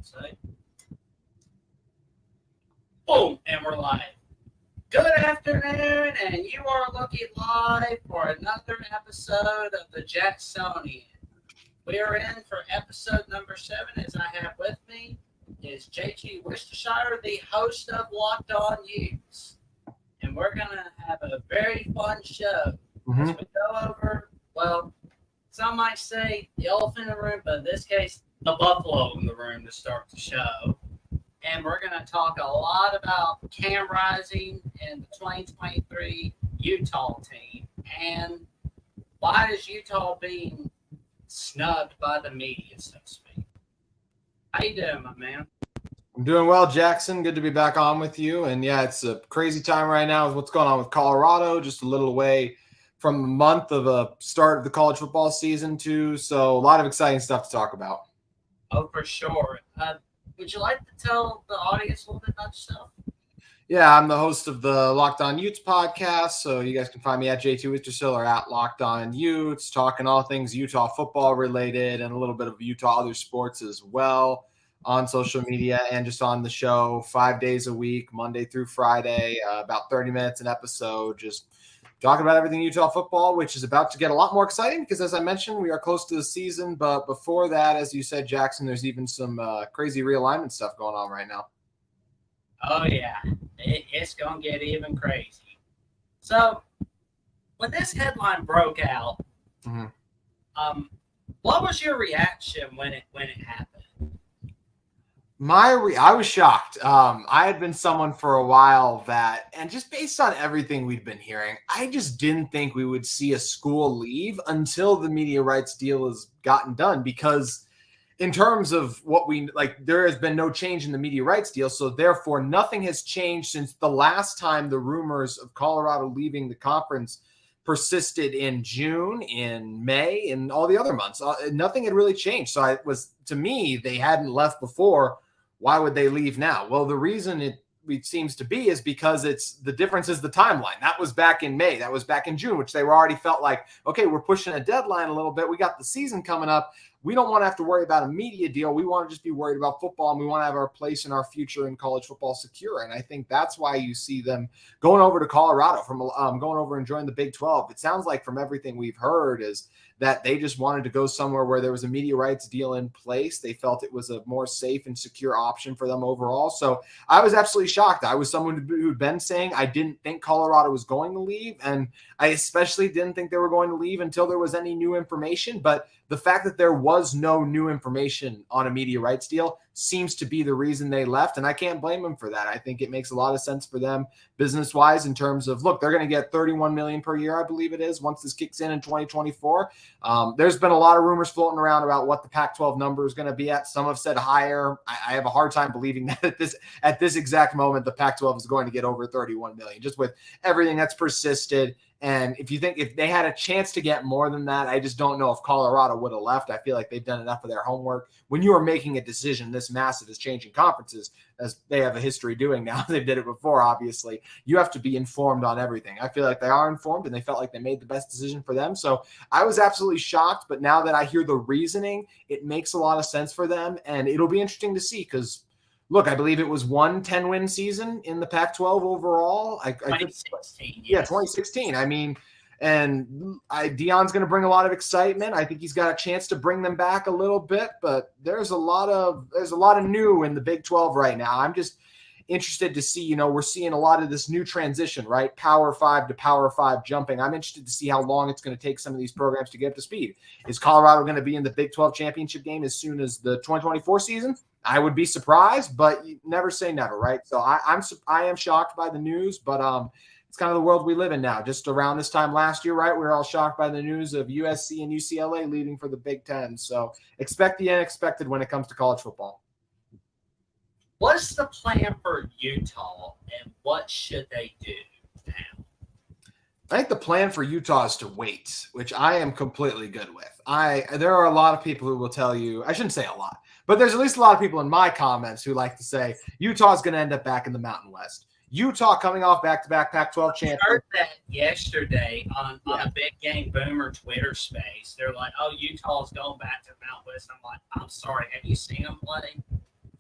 say. Boom, and we're live. Good afternoon, and you are looking live for another episode of the Jacksonian. We are in for episode number 7, as I have with me is JG Wistrcill, the host of Locked On Utes. And we're going to have a very fun show as we go over, well, some might say the elephant in the room, but in this case, the buffalo in the room to start the show. And we're going to talk a lot about Cam Rising and the 2023 Utah team. And why is Utah being snubbed by the media, so to speak? How you doing, my man? I'm doing well, Jackson. Good to be back on with you. And yeah, it's a crazy time right now with what's going on with Colorado, just a little away from the month of a start of the college football season too. So a lot of exciting stuff to talk about. Oh, for sure. Would you like to tell the audience a little bit about yourself? Yeah, I'm the host of the Locked On Utes podcast. So you guys can find me at JT Wistrcill or at Locked On Utes, talking all things Utah football related and a little bit of Utah other sports as well on social media and just on the show 5 days a week, Monday through Friday, about 30 minutes an episode, just talking about everything Utah football, which is about to get a lot more exciting because, as I mentioned, we are close to the season. But before that, as you said, Jackson, there's even some crazy realignment stuff going on right now. Oh, yeah. It's going to get even crazy. So, when this headline broke out, what was your reaction when it happened? I was shocked. I had been someone for a while that, and just based on everything we'd been hearing, I just didn't think we would see a school leave until the media rights deal has gotten done, because in terms of what we like, there has been no change in the media rights deal. So therefore nothing has changed since the last time the rumors of Colorado leaving the conference persisted in June, in May, and all the other months. Nothing had really changed. So to me, they hadn't left before. Why would they leave now? Well, the reason it seems to be is because the difference is the timeline. That was back in May. That was back in June, which they were already felt like, okay, we're pushing a deadline a little bit. We got the season coming up. We don't want to have to worry about a media deal. We want to just be worried about football, and we want to have our place in our future in college football secure. And I think that's why you see them going over to Colorado, from going over and joining the Big 12. It sounds like from everything we've heard is that they just wanted to go somewhere where there was a media rights deal in place. They felt it was a more safe and secure option for them overall. So I was absolutely shocked. I was someone who'd been saying I didn't think Colorado was going to leave, and I especially didn't think they were going to leave until there was any new information. But the fact that there was no new information on a media rights deal seems to be the reason they left, and I can't blame them for that. I think it makes a lot of sense for them business-wise in terms of, look, they're going to get $31 million per year, I believe it is, once this kicks in 2024. There's been a lot of rumors floating around about what the Pac-12 number is going to be at. Some have said higher. I have a hard time believing that at this exact moment the Pac-12 is going to get over $31 million, just with everything that's persisted. And if they had a chance to get more than that, I just don't know if Colorado would have left. I feel like they've done enough of their homework. When you are making a decision this massive as changing conferences, as they have a history doing now, they did it before, obviously, you have to be informed on everything. I feel like they are informed, and they felt like they made the best decision for them. So I was absolutely shocked, but now that I hear the reasoning, it makes a lot of sense for them, and it'll be interesting to see, because look, I believe it was one 10-win season in the Pac-12 overall. 2016. Yeah, 2016. I mean, and Deion's going to bring a lot of excitement. I think he's got a chance to bring them back a little bit, but there's a lot of new in the Big 12 right now. I'm just interested to see, we're seeing a lot of this new transition, right? Power 5 to Power 5 jumping. I'm interested to see how long it's going to take some of these programs to get up to speed. Is Colorado going to be in the Big 12 championship game as soon as the 2024 season? I would be surprised, but you never say never, right? So I am shocked by the news, but it's kind of the world we live in now. Just around this time last year, right, we were all shocked by the news of USC and UCLA leaving for the Big Ten. So expect the unexpected when it comes to college football. What's the plan for Utah, and what should they do now? I think the plan for Utah is to wait, which I am completely good with. There are a lot of people who will tell you, I shouldn't say a lot, but there's at least a lot of people in my comments who like to say Utah's going to end up back in the Mountain West. Utah coming off back-to-back Pac-12 champions. I heard that yesterday on a Big Game Boomer Twitter space. They're like, oh, Utah's going back to the Mountain West. I'm like, I'm sorry. Have you seen them play?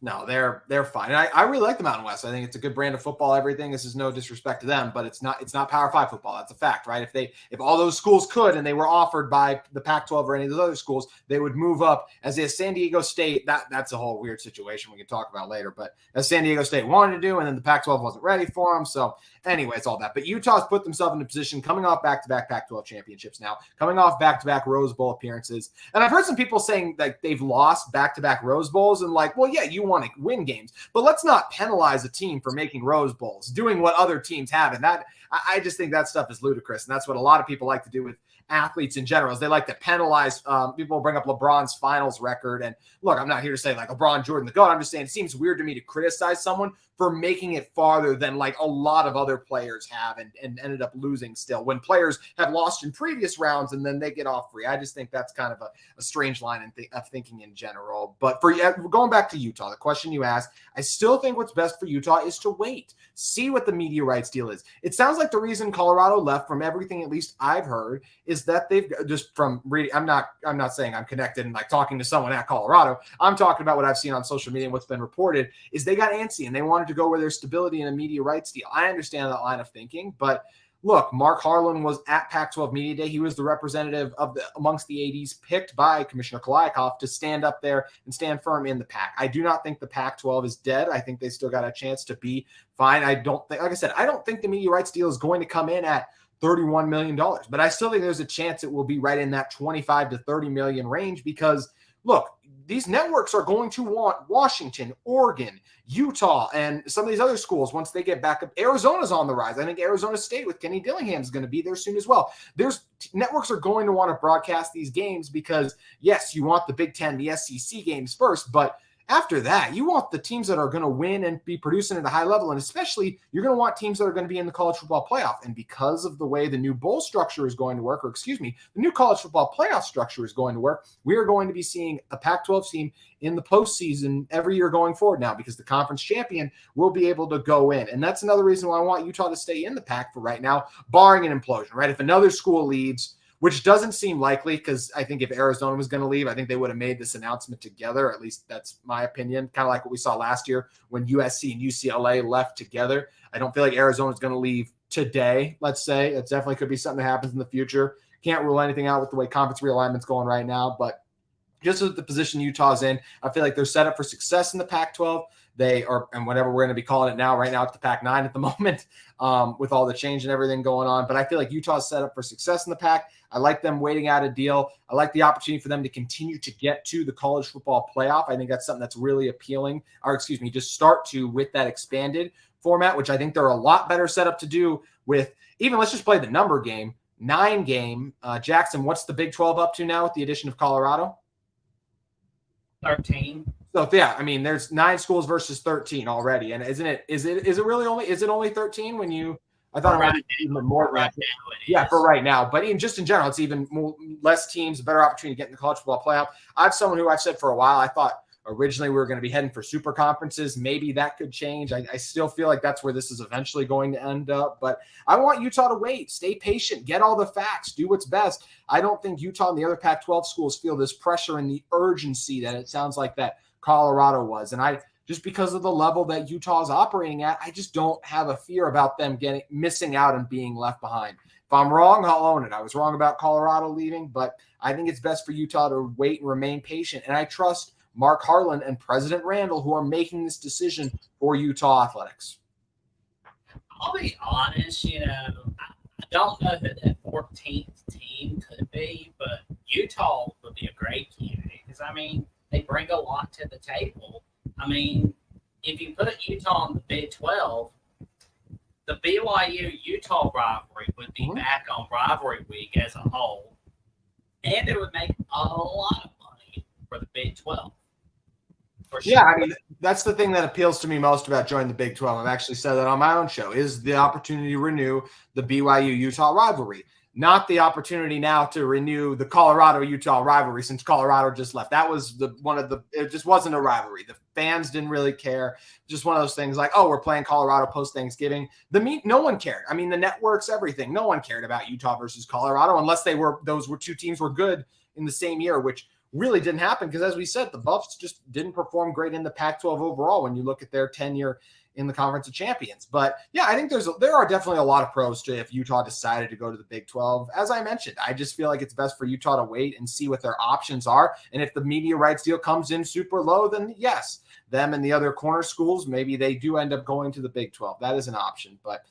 No, they're fine. And I really like the Mountain West. I think it's a good brand of football. Everything. This is no disrespect to them, but it's not Power 5 football. That's a fact, right? If all those schools could and they were offered by the Pac-12 or any of those other schools, they would move up. As is San Diego State, that's a whole weird situation we can talk about later. But as San Diego State wanted to do, and then the Pac-12 wasn't ready for them. So anyway, it's all that. But Utah's put themselves in a position coming off back-to-back Pac-12 championships now, coming off back-to-back Rose Bowl appearances. And I've heard some people saying that they've lost back-to-back Rose Bowls and like, well, yeah, you want to win games, but let's not penalize a team for making Rose Bowls, doing what other teams have. And that, I just think that stuff is ludicrous. And that's what a lot of people like to do with athletes in general, is they like to penalize. People bring up LeBron's finals record. And look, I'm not here to say like LeBron, Jordan, the GOAT. I'm just saying it seems weird to me to criticize someone for making it farther than like a lot of other players have and ended up losing still, when players have lost in previous rounds and then they get off free. I just think that's kind of a strange line of thinking in general. But for going back to Utah, the question you asked, I still think what's best for Utah is to wait, see what the media rights deal is. It sounds like the reason Colorado left, from everything at least I've heard, is that they've just from reading. I'm not saying I'm connected and like talking to someone at Colorado. I'm talking about what I've seen on social media and what's been reported, is they got antsy and they wanted to go where there's stability in a media rights deal. I understand that line of thinking, but look, Mark Harlan was at Pac-12 Media Day. He was the representative of amongst the ADs picked by Commissioner Koliakov to stand up there and stand firm in the Pac. I do not think the Pac-12 is dead. I think they still got a chance to be fine. I don't think, like I said, I don't think the media rights deal is going to come in at $31 million, but I still think there's a chance it will be right in that 25 to 30 million range, because look, these networks are going to want Washington, Oregon, Utah, and some of these other schools once they get back up. Arizona's on the rise. I think Arizona State with Kenny Dillingham is going to be there soon as well. Networks are going to want to broadcast these games because, yes, you want the Big Ten, the SEC games first, but after that, you want the teams that are going to win and be producing at a high level. And especially, you're going to want teams that are going to be in the college football playoff. And because of the way the new bowl structure is going to work, the new college football playoff structure is going to work, we are going to be seeing a Pac-12 team in the postseason every year going forward now, because the conference champion will be able to go in. And that's another reason why I want Utah to stay in the Pac for right now, barring an implosion, right? If another school leaves, which doesn't seem likely, because I think if Arizona was going to leave, I think they would have made this announcement together. At least that's my opinion, kind of like what we saw last year when USC and UCLA left together. I don't feel like Arizona is going to leave today, let's say. It definitely could be something that happens in the future. Can't rule anything out with the way conference realignment's going right now, but just with the position Utah's in, I feel like they're set up for success in the Pac-12. They are, and whatever we're going to be calling it now, right now it's the Pac-9 at the moment, with all the change and everything going on. But I feel like Utah's set up for success in the Pac. I like them waiting out a deal. I like the opportunity for them to continue to get to the college football playoff. I think that's something that's really appealing, just start to with that expanded format, which I think they're a lot better set up to do with even, let's just play the number game, 9-game. Jackson, what's the Big 12 up to now with the addition of Colorado? 13. So yeah, I mean, there's 9 schools versus 13 already, and is it really only 13 when you? I thought it was even more than that. Yeah, for right now, but even just in general, it's even less teams, a better opportunity to get in the college football playoff. I've someone who I've said for a while, I thought originally we were going to be heading for super conferences. Maybe that could change. I still feel like that's where this is eventually going to end up. But I want Utah to wait, stay patient, get all the facts, do what's best. I don't think Utah and the other Pac-12 schools feel this pressure and the urgency that it sounds like that Colorado was. And just because of the level that Utah is operating at, I just don't have a fear about them missing out and being left behind. If I'm wrong, I'll own it. I was wrong about Colorado leaving, but I think it's best for Utah to wait and remain patient. And I trust Mark Harlan and President Randall, who are making this decision for Utah athletics. I'll be honest, I don't know who that 14th team could be, but Utah would be a great candidate because, they bring a lot to the table. If you put Utah in the Big 12, the BYU-Utah rivalry would be back on rivalry week as a whole, and it would make a lot of money for the Big 12. For sure. Yeah, that's the thing that appeals to me most about joining the Big 12. I've actually said that on my own show, is the opportunity to renew the BYU-Utah rivalry. Not the opportunity now to renew the Colorado-Utah rivalry since Colorado just left. That was it just wasn't a rivalry. The fans didn't really care. Just one of those things like, oh, we're playing Colorado post-Thanksgiving. No one cared. The networks, everything. No one cared about Utah versus Colorado unless those two teams were good in the same year, which really didn't happen because, as we said, the Buffs just didn't perform great in the Pac-12 overall when you look at their tenure in the Conference of Champions. But yeah, I think there are definitely a lot of pros to if Utah decided to go to the Big 12. As I mentioned, I just feel like it's best for Utah to wait and see what their options are. And if the media rights deal comes in super low, then yes, them and the other corner schools, maybe they do end up going to the Big 12. That is an option. But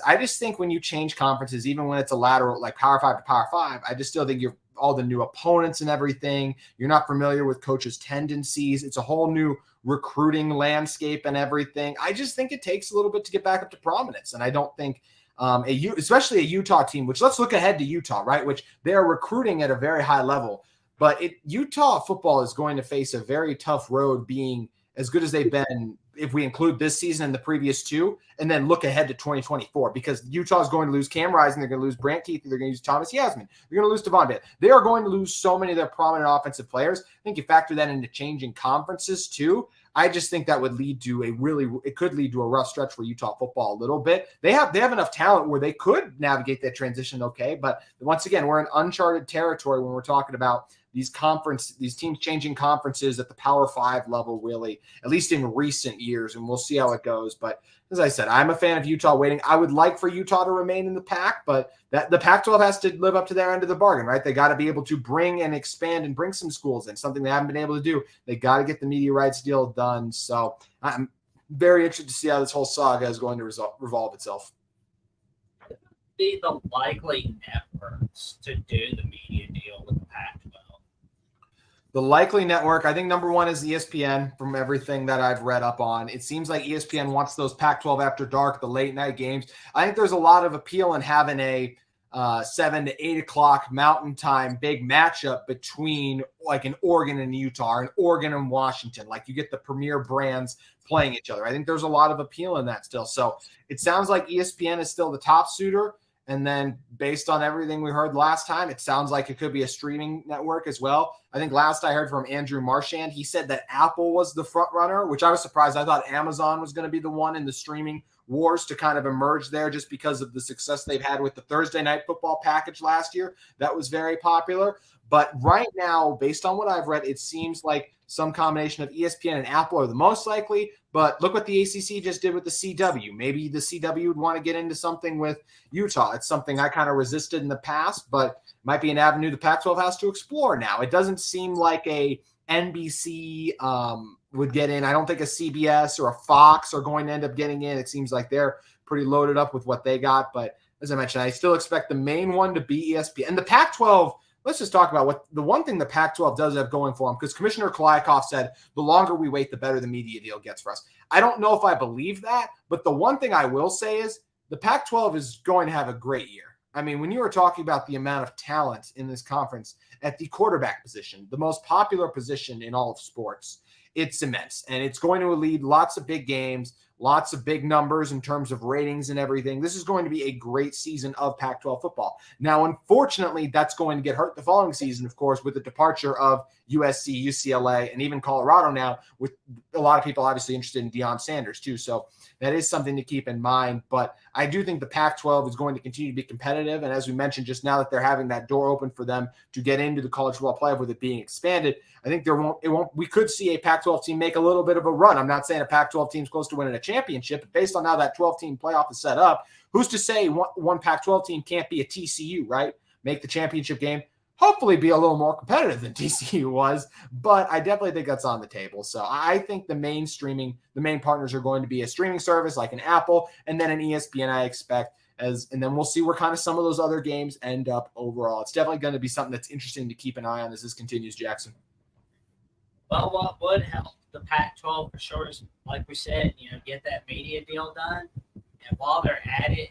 I just think when you change conferences, even when it's a lateral like Power 5 to Power 5, I just still think you're all the new opponents and everything. You're not familiar with coaches' tendencies. It's a whole new recruiting landscape and everything. I just think it takes a little bit to get back up to prominence. And I don't think especially a Utah team, which let's look ahead to Utah, right? Which they're recruiting at a very high level. But Utah football is going to face a very tough road being as good as they've been if we include this season and the previous two, and then look ahead to 2024, because Utah is going to lose Cam Rising, they're going to lose Brant Keith, they're going to lose Thomas Yasmin, they're going to lose Devon Bell. They are going to lose so many of their prominent offensive players. I think you factor that into changing conferences too. I just think that would lead to it could lead to a rough stretch for Utah football a little bit. They have enough talent where they could navigate that transition okay, but once again, we're in uncharted territory when we're talking about these teams changing conferences at the Power 5 level, really, at least in recent years, and we'll see how it goes. But as I said, I'm a fan of Utah waiting. I would like for Utah to remain in the Pac, but the Pac-12 has to live up to their end of the bargain, right? They got to be able to bring and expand and bring some schools in, something they haven't been able to do. They got to get the media rights deal done. So I'm very interested to see how this whole saga is going to revolve itself. Be the likely networks to do the media deal with the Pac-12? The likely network, I think number one is ESPN from everything that I've read up on. It seems like ESPN wants those Pac-12 after dark, the late night games. I think there's a lot of appeal in having a 7 to 8 o'clock Mountain Time big matchup between like an Oregon and Utah or an Oregon and Washington. Like you get the premier brands playing each other. I think there's a lot of appeal in that still. So it sounds like ESPN is still the top suitor. And then based on everything we heard last time, it sounds like it could be a streaming network as well. I think last I heard from Andrew Marchand, he said that Apple was the front runner, which I was surprised. I thought Amazon was going to be the one in the streaming wars to kind of emerge there just because of the success they've had with the Thursday night football package last year. That was very popular. But right now, based on what I've read, it seems like some combination of ESPN and Apple are the most likely. But look what the ACC just did with the CW. Maybe the CW would want to get into something with Utah. It's something I kind of resisted in the past, but might be an avenue the Pac-12 has to explore now. It doesn't seem like a NBC would get in. I don't think a CBS or a Fox are going to end up getting in. It seems like they're pretty loaded up with what they got. But as I mentioned, I still expect the main one to be ESPN. And the Pac-12, let's just talk about what the one thing the Pac-12 does have going for them, because Commissioner Kliakoff said the longer we wait, the better the media deal gets for us. I don't know if I believe that, but the one thing I will say is the Pac-12 is going to have a great year. I mean, when you were talking about the amount of talent in this conference at the quarterback position, the most popular position in all of sports, it's immense. And it's going to lead lots of big games, lots of big numbers in terms of ratings and everything. This is going to be a great season of Pac-12 football. Now, unfortunately, that's going to get hurt the following season, of course, with the departure of USC, UCLA, and even Colorado now, with a lot of people obviously interested in Deion Sanders too. So that is something to keep in mind. But I do think the Pac-12 is going to continue to be competitive. And as we mentioned, just now that they're having that door open for them to get into the college football playoff with it being expanded, I think we could see a Pac-12 team make a little bit of a run. I'm not saying a Pac-12 team's close to winning a championship, but based on how that 12-team playoff is set up, who's to say one Pac-12 team can't be a TCU, right? Make the championship game, hopefully be a little more competitive than TCU was, but I definitely think that's on the table. So I think the main partners are going to be a streaming service like an Apple and then an ESPN, I expect, and then we'll see where kind of some of those other games end up overall. It's definitely going to be something that's interesting to keep an eye on as this continues, Jackson. Well, what would help the Pac-12 for sure is, like we said, get that media deal done. And while they're at it,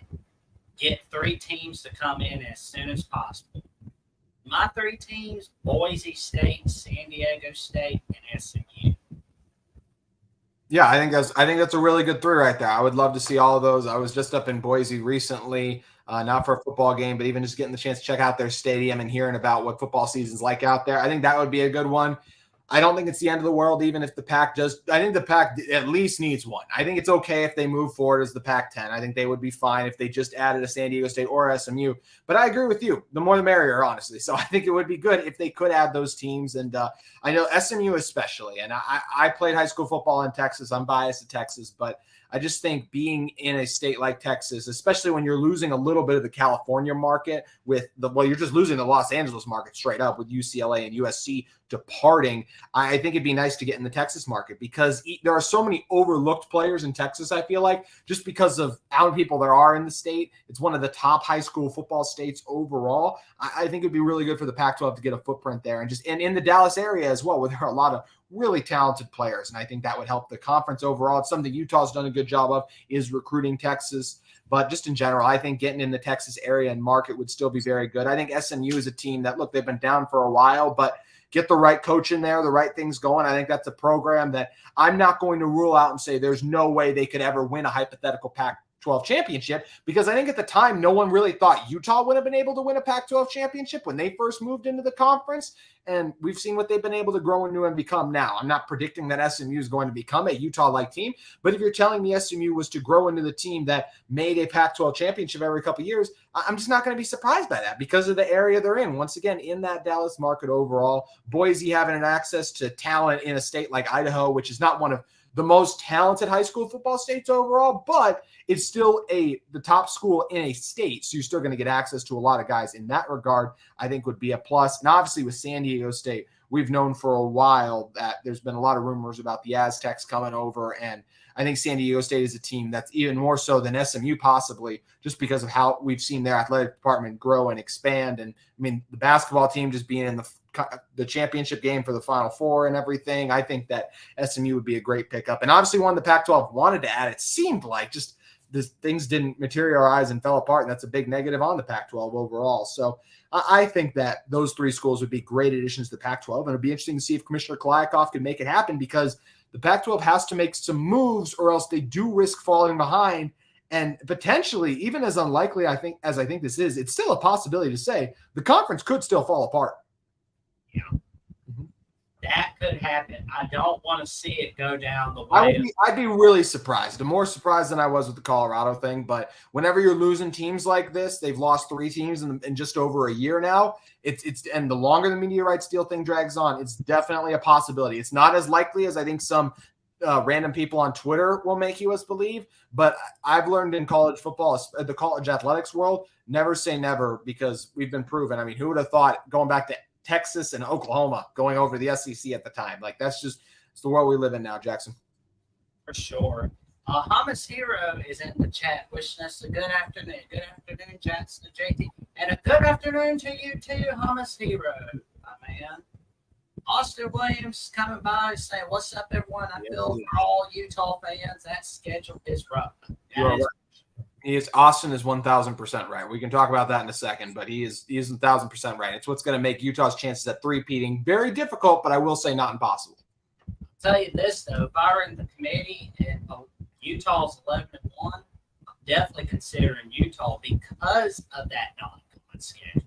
get 3 teams to come in as soon as possible. My 3 teams, Boise State, San Diego State, and SMU. Yeah, I think that's a really good 3 right there. I would love to see all of those. I was just up in Boise recently, not for a football game, but even just getting the chance to check out their stadium and hearing about what football season's like out there. I think that would be a good one. I don't think it's the end of the world, even if the Pac does. I think the Pac at least needs one. I think it's okay if they move forward as the Pac-10. I think they would be fine if they just added a San Diego State or SMU. But I agree with you. The more the merrier, honestly. So I think it would be good if they could add those teams. And I know SMU especially. And I played high school football in Texas. I'm biased to Texas, but I just think being in a state like Texas, especially when you're losing a little bit of the California market you're just losing the Los Angeles market straight up with UCLA and USC departing. I think it'd be nice to get in the Texas market because there are so many overlooked players in Texas, I feel like, just because of how many people there are in the state. It's one of the top high school football states overall. I think it'd be really good for the Pac-12 to get a footprint there and in the Dallas area as well, where there are a lot of really talented players. And I think that would help the conference overall. It's something Utah's done a good job of, is recruiting Texas. But just in general, I think getting in the Texas area and market would still be very good. I think SMU is a team that, look, they've been down for a while, but get the right coach in there, the right things going. I think that's a program that I'm not going to rule out and say there's no way they could ever win a hypothetical Pac-12 championship, because I think at the time, no one really thought Utah would have been able to win a Pac-12 championship when they first moved into the conference. And we've seen what they've been able to grow into and become now. I'm not predicting that SMU is going to become a Utah-like team, but if you're telling me SMU was to grow into the team that made a Pac-12 championship every couple of years, I'm just not going to be surprised by that because of the area they're in. Once again, in that Dallas market overall, Boise having an access to talent in a state like Idaho, which is not one of the most talented high school football states overall, but it's still the top school in a state. So you're still going to get access to a lot of guys in that regard, I think would be a plus. And obviously with San Diego State, we've known for a while that there's been a lot of rumors about the Aztecs coming over. And I think San Diego State is a team that's even more so than SMU possibly, just because of how we've seen their athletic department grow and expand. And I mean, the basketball team just being in the championship game for the Final Four and everything, I think that SMU would be a great pickup. And obviously one the Pac-12 wanted to add, it seemed like just things didn't materialize and fell apart. And that's a big negative on the Pac-12 overall. So I think that those three schools would be great additions to the Pac-12. And it'd be interesting to see if Commissioner Kliakoff can make it happen, because the Pac-12 has to make some moves or else they do risk falling behind. And potentially, even as unlikely as I think this is, it's still a possibility to say the conference could still fall apart. Yeah. That could happen. I don't want to see it go down the way. I'd be really surprised. More surprised than I was with the Colorado thing. But whenever you're losing teams like this, they've lost 3 teams in just over a year now. And the longer the media rights deal thing drags on, it's definitely a possibility. It's not as likely as I think some random people on Twitter will make you us believe. But I've learned in college football, the college athletics world, never say never, because we've been proven. I mean, who would have thought going back to Texas and Oklahoma going over the SEC at the time? Like, it's the world we live in now, Jackson. For sure. Hamas Hero is in the chat wishing us a good afternoon. Good afternoon, Jackson and JT. And a good afternoon to you too, Hamas Hero, my man. Austin Williams coming by saying, what's up, everyone? I feel for all Utah fans, that schedule is rough. Austin is 1,000% right. We can talk about that in a second, but he is 1,000% right. It's what's going to make Utah's chances at three-peating very difficult, but I will say not impossible. I'll tell you this, though. If I were in the committee and Utah's 11-1, I'm definitely considering Utah because of that non-con schedule.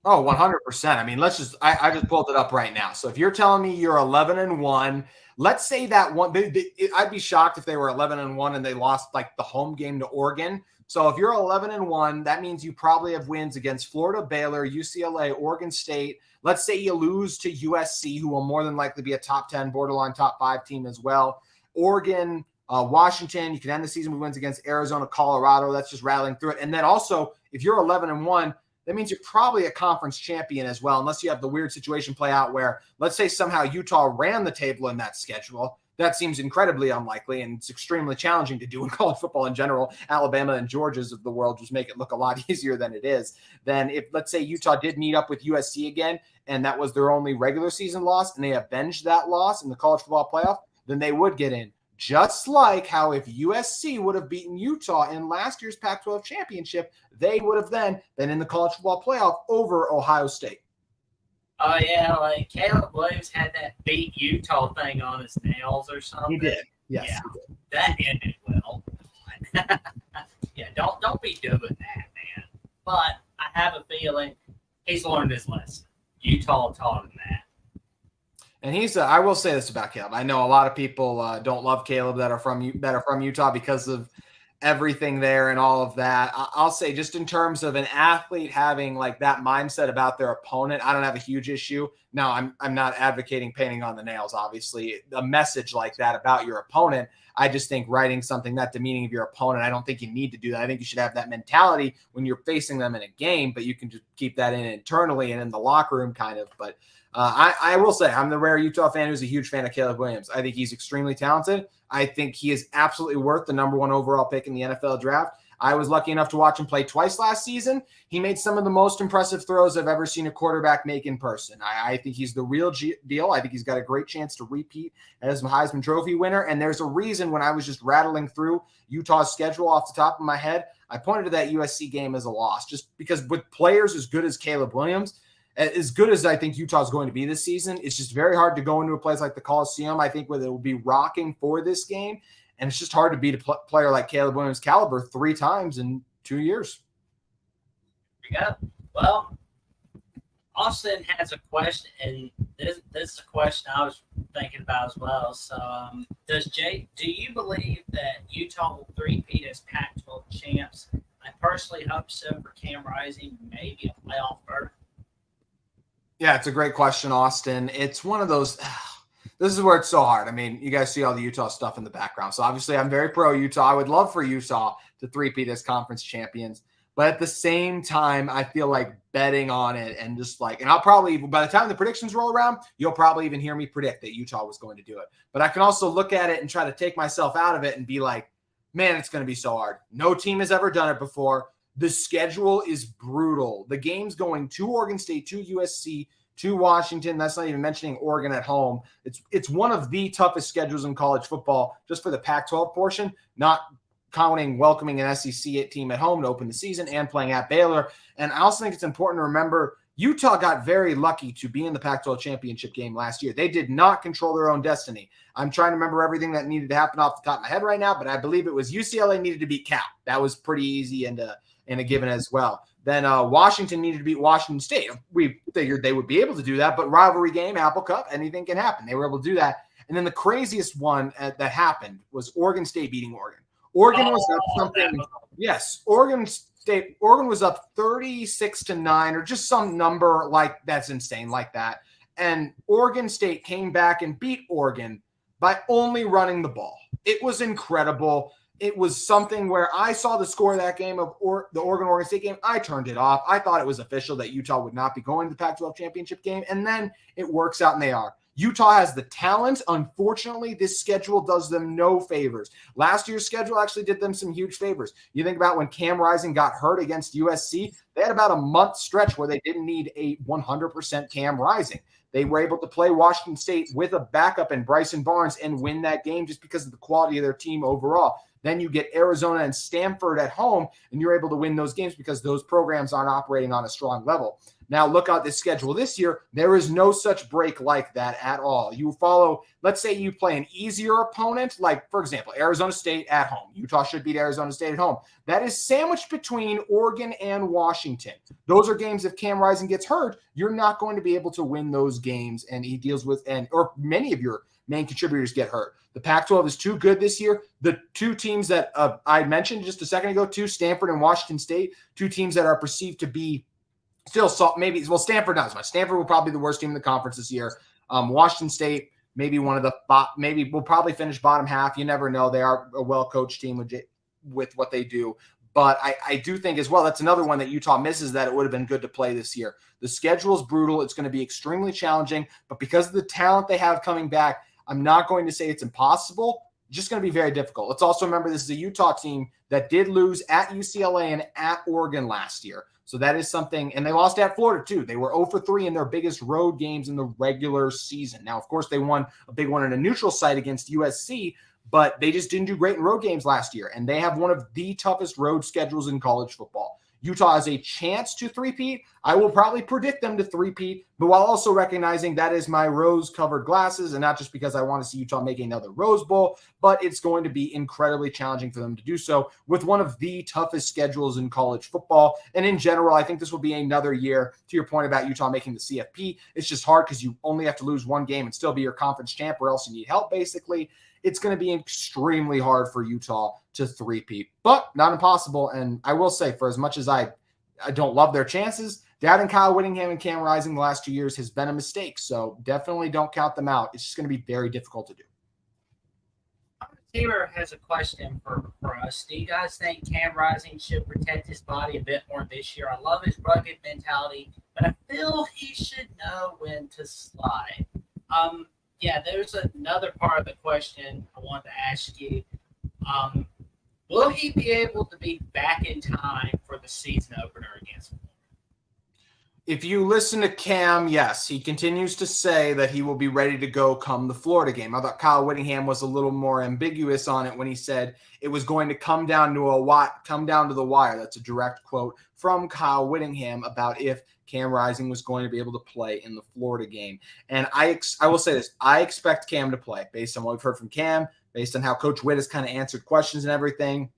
Oh, 100%. I mean, I just pulled it up right now. So if you're telling me you're 11-1, let's say that one, I'd be shocked if they were 11-1 and they lost like the home game to Oregon. So if you're 11-1, that means you probably have wins against Florida, Baylor, UCLA, Oregon State. Let's say you lose to USC, who will more than likely be a top 10, borderline top 5 team as well. Oregon, Washington, you can end the season with wins against Arizona, Colorado. That's just rattling through it. And then also, if you're 11-1, that means you're probably a conference champion as well, unless you have the weird situation play out where, let's say somehow Utah ran the table in that schedule. That seems incredibly unlikely, and it's extremely challenging to do in college football in general. Alabama and Georgia's of the world just make it look a lot easier than it is. Then if, let's say, Utah did meet up with USC again, and that was their only regular season loss, and they avenged that loss in the college football playoff, then they would get in. Just like how if USC would have beaten Utah in last year's Pac-12 championship, they would have then been in the college football playoff over Ohio State. Oh, yeah, like Caleb Williams had that beat Utah thing on his nails or something. He did. Yes, yeah, he did. That ended well. Yeah, don't be doing that, man. But I have a feeling he's learned his lesson. Utah taught him that. And I will say this about Caleb. I know a lot of people don't love Caleb that are from Utah because of everything there and all of that. I'll say just in terms of an athlete having like that mindset about their opponent, I don't have a huge issue. Now, I'm not advocating painting on the nails, obviously. A message like that about your opponent, I just think writing something that demeaning of your opponent, I don't think you need to do that. I think you should have that mentality when you're facing them in a game, but you can just keep that in internally and in the locker room kind of. But I will say I'm the rare Utah fan who's a huge fan of Caleb Williams. I think he's extremely talented. I think he is absolutely worth the number 1 overall pick in the NFL draft. I was lucky enough to watch him play twice last season. He made some of the most impressive throws I've ever seen a quarterback make in person. I think he's the real deal. I think he's got a great chance to repeat as a Heisman Trophy winner. And there's a reason when I was just rattling through Utah's schedule off the top of my head, I pointed to that USC game as a loss, just because with players as good as Caleb Williams, as good as I think Utah is going to be this season, it's just very hard to go into a place like the Coliseum, I think, where it will be rocking for this game. And it's just hard to beat a player like Caleb Williams' caliber 3 times in 2 years. Yeah. Well, Austin has a question, and this is a question I was thinking about as well. So, do you believe that Utah will three-peat as Pac-12 champs? I personally hope so for Cam Rising, maybe a playoff berth. Yeah, it's a great question, Austin. It's one of those this is where it's so hard. I mean, you guys see all the Utah stuff in the background. So obviously I'm very pro Utah. I would love for Utah to three-peat as conference champions. But at the same time, I feel like betting on it and just like, and I'll probably, by the time the predictions roll around, you'll probably even hear me predict that Utah was going to do it. But I can also look at it and try to take myself out of it and be like, man, it's going to be so hard. No team has ever done it before. The schedule is brutal. The game's going to Oregon State, to USC, to Washington. That's not even mentioning Oregon at home. It's one of the toughest schedules in college football just for the Pac-12 portion, not counting welcoming an SEC team at home to open the season and playing at Baylor. And I also think it's important to remember Utah got very lucky to be in the Pac-12 championship game last year. They did not control their own destiny. I'm trying to remember everything that needed to happen off the top of my head right now, but I believe it was UCLA needed to beat Cal. That was pretty easy and a given as well. Then Washington needed to beat Washington State. We figured they would be able to do that, but rivalry game, Apple Cup, anything can happen. They were able to do that. And then the craziest one that happened was Oregon State beating Oregon. Oregon was up something. Yes, Oregon was up 36-9 or just some number like that's insane like that. And Oregon State came back and beat Oregon by only running the ball. It was incredible. It was something where I saw the score of that game of the Oregon State game. I turned it off. I thought it was official that Utah would not be going to the Pac-12 championship game. And then it works out and they are. Utah has the talent. Unfortunately, this schedule does them no favors. Last year's schedule actually did them some huge favors. You think about when Cam Rising got hurt against USC, they had about a month stretch where they didn't need a 100% Cam Rising. They were able to play Washington State with a backup in Bryson Barnes and win that game just because of the quality of their team overall. Then you get Arizona and Stanford at home, and you're able to win those games because those programs aren't operating on a strong level. Now, look at this schedule this year. There is no such break like that at all. You follow, let's say you play an easier opponent, like, for example, Arizona State at home. Utah should beat Arizona State at home. That is sandwiched between Oregon and Washington. Those are games, if Cam Rising gets hurt, you're not going to be able to win those games, and he deals with, or many of your main contributors get hurt. The Pac-12 is too good this year. The two teams that I mentioned just a second ago, Stanford and Washington State, two teams that are perceived to be still maybe, well, Stanford not as much. Stanford will probably be the worst team in the conference this year. Washington State, maybe one of the maybe will probably finish bottom half. You never know. They are a well-coached team with what they do. But I do think as well, that's another one that Utah misses that it would have been good to play this year. The schedule is brutal. It's going to be extremely challenging. But because of the talent they have coming back, I'm not going to say it's impossible. It's just going to be very difficult. Let's also remember this is a Utah team that did lose at UCLA and at Oregon last year. So that is something, and they lost at Florida too. They were 0-3 in their biggest road games in the regular season. Now, of course, they won a big one in a neutral site against USC, but they just didn't do great in road games last year. And they have one of the toughest road schedules in college football. Utah has a chance to three-peat. I will probably predict them to three-peat, but while also recognizing that is my rose-covered glasses, and not just because I want to see Utah make another Rose Bowl, but it's going to be incredibly challenging for them to do so with one of the toughest schedules in college football. And in general, I think this will be another year, to your point about Utah making the CFP. It's just hard because you only have to lose one game and still be your conference champ, or else you need help, basically. It's going to be extremely hard for Utah to three-peat, but not impossible. And I will say, for as much as I don't love their chances, doubting Kyle Whittingham and Cam Rising the last 2 years has been a mistake. So definitely don't count them out. It's just going to be very difficult to do. Taylor has a question for us. Do you guys think Cam Rising should protect his body a bit more this year? I love his rugged mentality, but I feel he should know when to slide. Yeah, there's another part of the question I wanted to ask you. Will he be able to be back in time for the season opener against Florida? If you listen to Cam, yes, he continues to say that he will be ready to go come the Florida game. I thought Kyle Whittingham was a little more ambiguous on it when he said it was going to come down to the wire. That's a direct quote from Kyle Whittingham about if Cam Rising was going to be able to play in the Florida game. And I will say this, I expect Cam to play based on what we've heard from Cam, based on how Coach Witt has kind of answered questions and everything.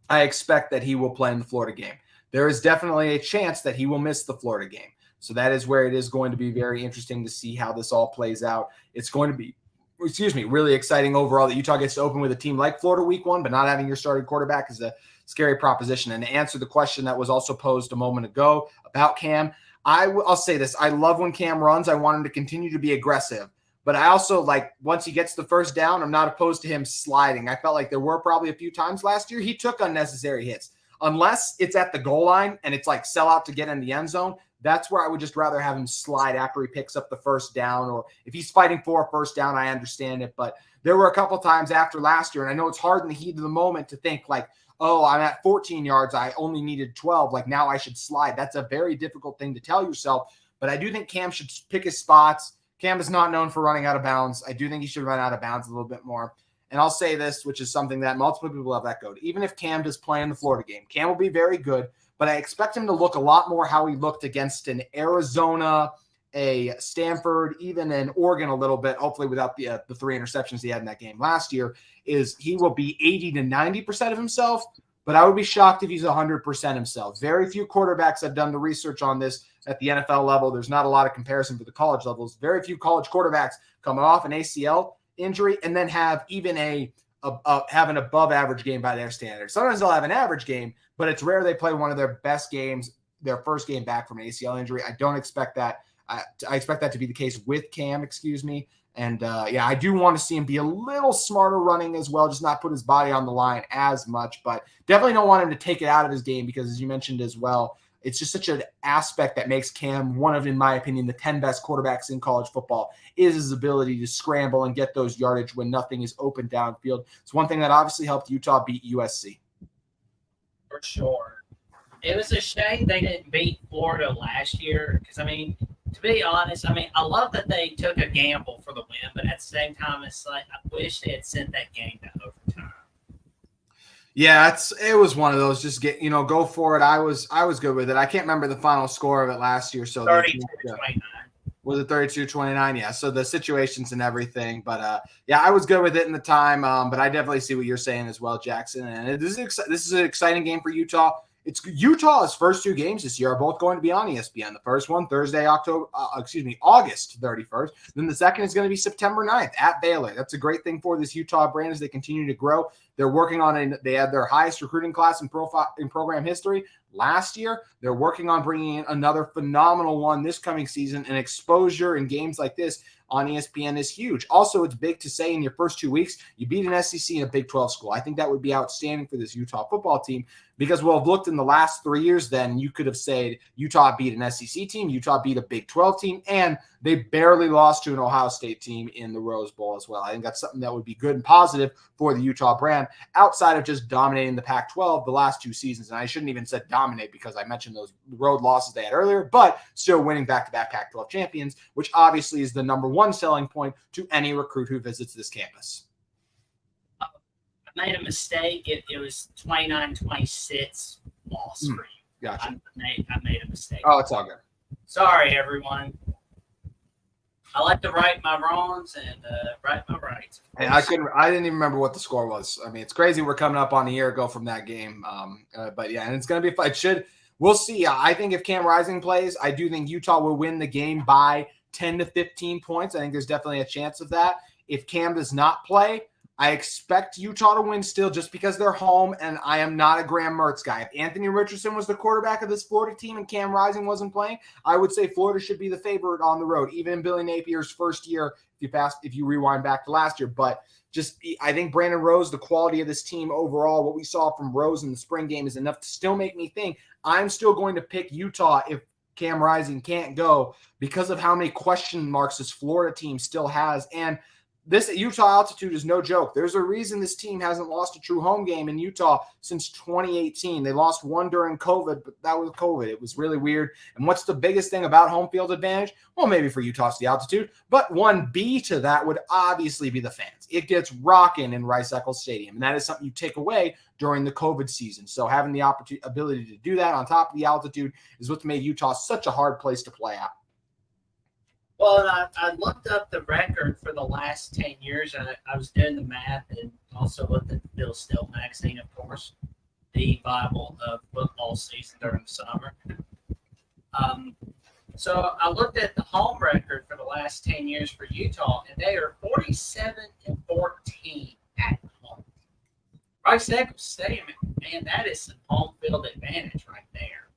I expect that he will play in the Florida game. There is definitely a chance that he will miss the Florida game. So that is where it is going to be very interesting to see how this all plays out. It's going to be, really exciting overall that Utah gets to open with a team like Florida week 1, but not having your starting quarterback is a scary proposition. And to answer the question that was also posed a moment ago about Cam, I'll say this. I love when Cam runs. I want him to continue to be aggressive. But I also, once he gets the first down, I'm not opposed to him sliding. I felt like there were probably a few times last year he took unnecessary hits. Unless it's at the goal line and it's like sell out to get in the end zone, that's where I would just rather have him slide after he picks up the first down. Or if he's fighting for a first down, I understand it. But there were a couple times after last year, and I know it's hard in the heat of the moment to think oh, I'm at 14 yards. I only needed 12. Now I should slide. That's a very difficult thing to tell yourself. But I do think Cam should pick his spots. Cam is not known for running out of bounds. I do think he should run out of bounds a little bit more. And I'll say this, which is something that multiple people have echoed. Even if Cam does play in the Florida game, Cam will be very good, but I expect him to look a lot more how he looked against an Arizona, a Stanford, even an Oregon a little bit, hopefully without the 3 interceptions he had in that game last year, is he will be 80 to 90% of himself, but I would be shocked if he's 100% himself. Very few quarterbacks have done the research on this at the NFL level. There's not a lot of comparison for the college levels. Very few college quarterbacks coming off an ACL injury and then have even have an above average game by their standards. Sometimes they'll have an average game, but it's rare they play one of their best games, their first game back from an ACL injury. I don't expect that. I expect that to be the case with Cam, And I do want to see him be a little smarter running as well, just not put his body on the line as much, but definitely don't want him to take it out of his game because, as you mentioned as well, it's just such an aspect that makes Cam one of, in my opinion, the 10 best quarterbacks in college football is his ability to scramble and get those yardage when nothing is open downfield. It's one thing that obviously helped Utah beat USC. For sure. It was a shame they didn't beat Florida last year because, to be honest, I love that they took a gamble for the win, but at the same time, it's like I wish they had sent that game to overtime. Yeah, it was one of those. Just go for it. I was good with it. I can't remember the final score of it last year. So 32-29. Was it 32-29? Yeah. So the situations and everything, but I was good with it in the time. But I definitely see what you're saying as well, Jackson. And this is an exciting game for Utah. It's Utah's first 2 games this year are both going to be on ESPN. The first one, August 31st. Then the second is going to be September 9th at Baylor. That's a great thing for this Utah brand as they continue to grow. They're working on they had their highest recruiting class in program history last year. They're working on bringing in another phenomenal one this coming season, and exposure in games like this on ESPN is huge. Also, it's big to say in your first 2 weeks, you beat an SEC and a Big 12 school. I think that would be outstanding for this Utah football team because we'll have looked in the last 3 years then, you could have said Utah beat an SEC team, Utah beat a Big 12 team, and they barely lost to an Ohio State team in the Rose Bowl as well. I think that's something that would be good and positive for the Utah brand outside of just dominating the Pac-12 the last 2 seasons. And I shouldn't even said dominate because I mentioned those road losses they had earlier, but still winning back-to-back Pac-12 champions, which obviously is the number one selling point to any recruit who visits this campus. I made a mistake. It was 29-26 loss for you. Gotcha. I made a mistake. Oh, it's all good. Sorry, everyone. I like to right my wrongs and right my rights. Hey, I didn't even remember what the score was. I mean, it's crazy. We're coming up on a year ago from that game. But yeah, and it's going to be fun. We'll see. I think if Cam Rising plays, I do think Utah will win the game by 10 to 15 points. I think there's definitely a chance of that. If Cam does not play, I expect Utah to win still just because they're home, and I am not a Graham Mertz guy. If Anthony Richardson was the quarterback of this Florida team and Cam Rising wasn't playing, I would say Florida should be the favorite on the road, even in Billy Napier's first year, if you rewind back to last year. But I think Brandon Rose, the quality of this team overall, what we saw from Rose in the spring game is enough to still make me think I'm still going to pick Utah if Cam Rising can't go because of how many question marks this Florida team still has. And this Utah altitude is no joke. There's a reason this team hasn't lost a true home game in Utah since 2018. They lost one during COVID, but that was COVID. It was really weird. And what's the biggest thing about home field advantage? Well, maybe for Utah, it's the altitude, but 1B to that would obviously be the fans. It gets rocking in Rice-Eccles Stadium, and that is something you take away during the COVID season. So having the ability to do that on top of the altitude is what's made Utah such a hard place to play at. Well, I looked up the record for the last 10 years. I was doing the math and also looked at the Bill Still magazine, of course, the Bible of football season during the summer. So I looked at the home record for the last 10 years for Utah, and they are 47-14 at home. Rice-Eccles Stadium, man, that is some home field advantage right there.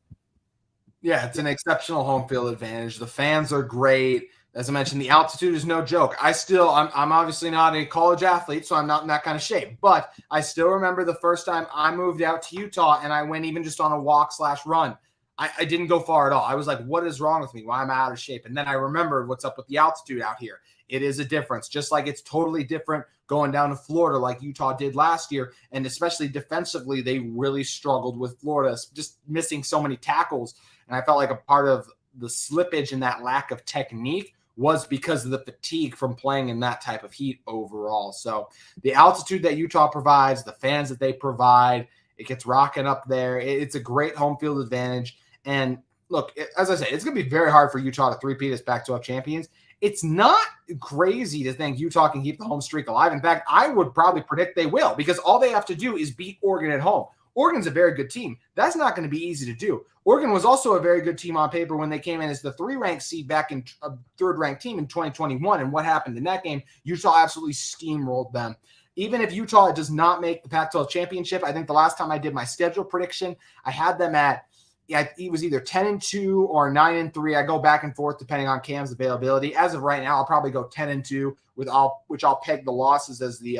Yeah, it's an exceptional home field advantage. The fans are great. As I mentioned, the altitude is no joke. I'm obviously not a college athlete, so I'm not in that kind of shape. But I still remember the first time I moved out to Utah and I went even just on a walk/run. I didn't go far at all. I was like, what is wrong with me? Why am I out of shape? And then I remembered what's up with the altitude out here. It is a difference, just like it's totally different going down to Florida like Utah did last year. And especially defensively, they really struggled with Florida, just missing so many tackles. And I felt like a part of the slippage and that lack of technique was because of the fatigue from playing in that type of heat overall. So the altitude that Utah provides, the fans that they provide, it gets rocking up there. It's a great home field advantage. And look, as I said, it's going to be very hard for Utah to three-peat as Pac-12 champions. It's not crazy to think Utah can keep the home streak alive. In fact, I would probably predict they will because all they have to do is beat Oregon at home. Oregon's a very good team. That's not going to be easy to do. Oregon was also a very good team on paper when they came in as the 3-ranked seed back in a third-ranked team in 2021. And what happened in that game? Utah absolutely steamrolled them. Even if Utah does not make the Pac-12 championship, I think the last time I did my schedule prediction, I had them at it was either 10-2 or 9-3. I go back and forth depending on Cam's availability. As of right now, I'll probably go 10-2 which I'll peg the losses as the